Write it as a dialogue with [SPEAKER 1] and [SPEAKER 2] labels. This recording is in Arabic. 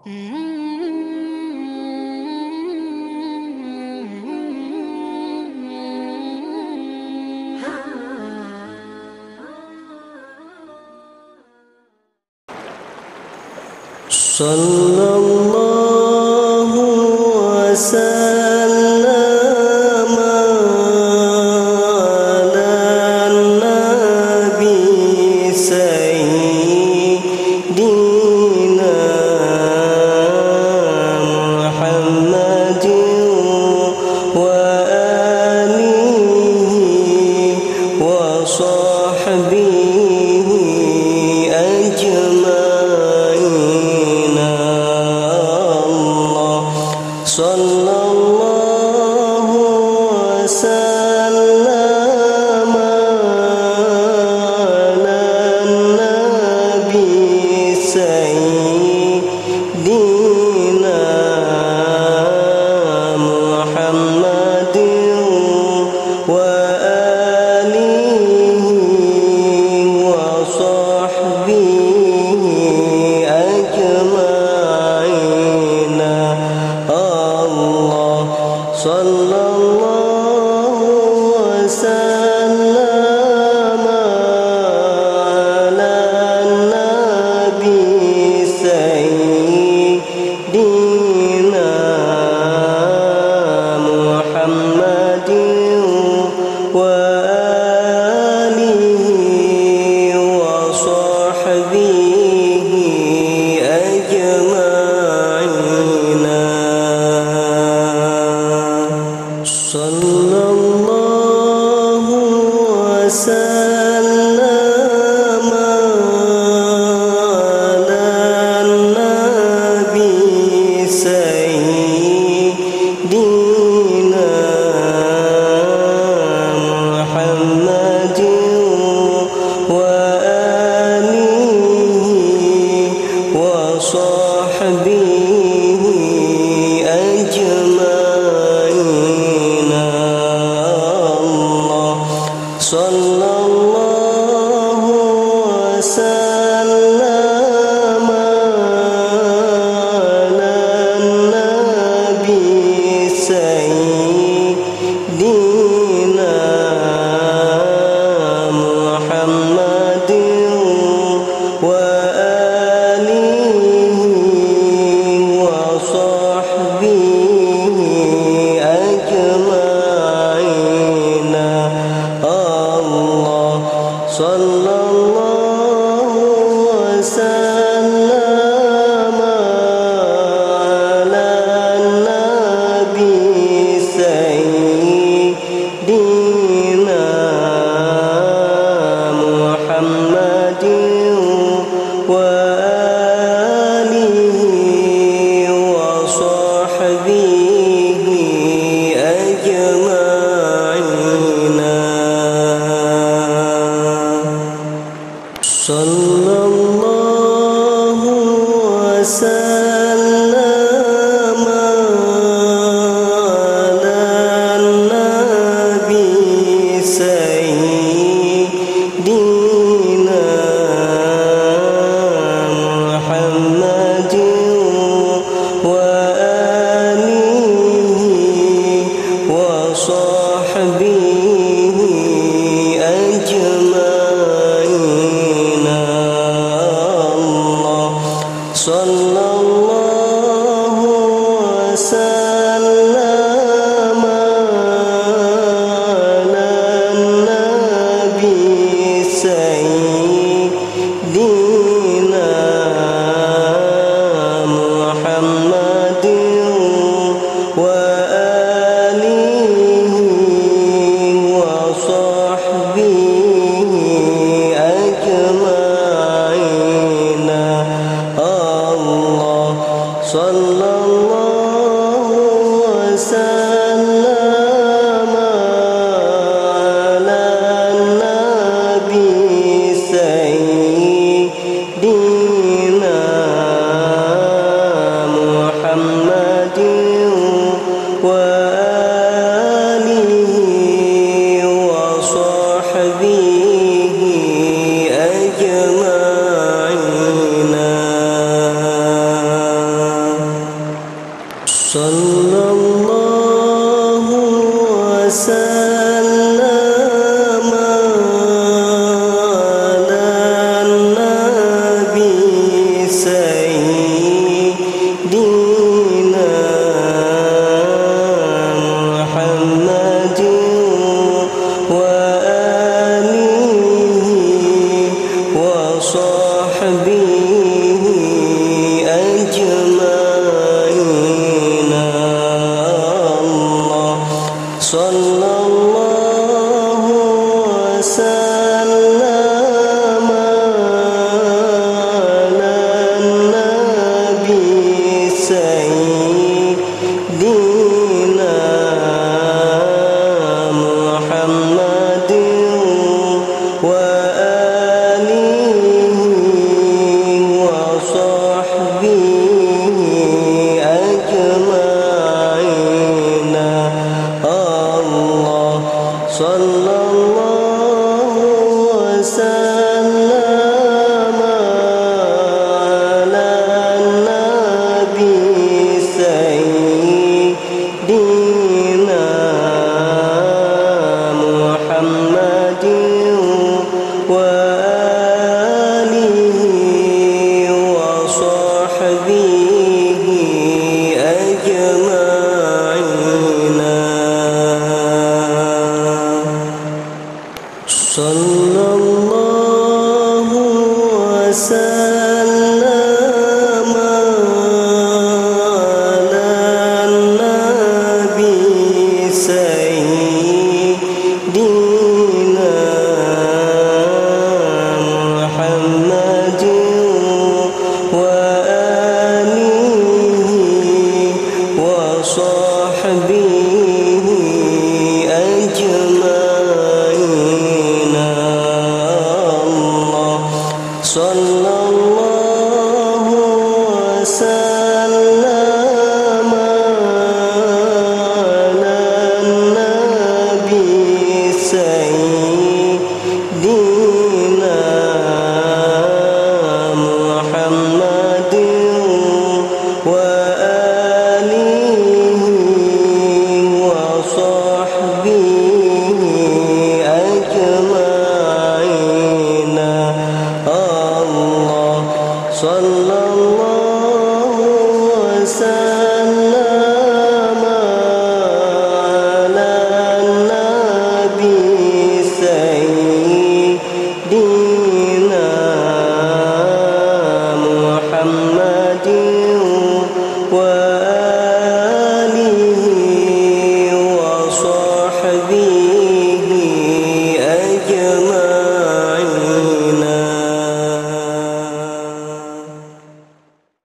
[SPEAKER 1] صلى الله وسلم على النبي سيدنا محمد وآله وصحبه أجمعين. صلى الله وسلم على النبي سيدنا محمد وآله وصحبه أجمعين. صلى الله وسلم على النبي سيدنا محمد وآله وصحبه أجمعين. صلى الله وسلم على النبي سيدنا محمد وآله وصحبه أجمعين. صلى الله وسلم على النبي سيدنا محمد وآله وصحبه أجمعين. صلى الله وسلم على النبي سيدنا محمد وآله وصحبه أجمعين. صلى الله وسلم على النبي سيدنا محمد وآله وصحبه أجمعين. صلى الله وسلم على النبي سيدنا محمد وآله وصحبه أجمعين. صلى الله وسلم على النبي سيدنا محمد وآله وصحبه أجمعين. sallallahu wasallam ala nabi sayyidina Muhammadin wa alihi wa sahbihi ajma'in. Allah sallallahu wasallam ala nabi sayyidina Muhammadin wa alihi wa sahbihi ajma'in. Allah sallallahu wasallam ala nabi sayyidina Muhammadin wa alihi wa sahbihi ajma'in.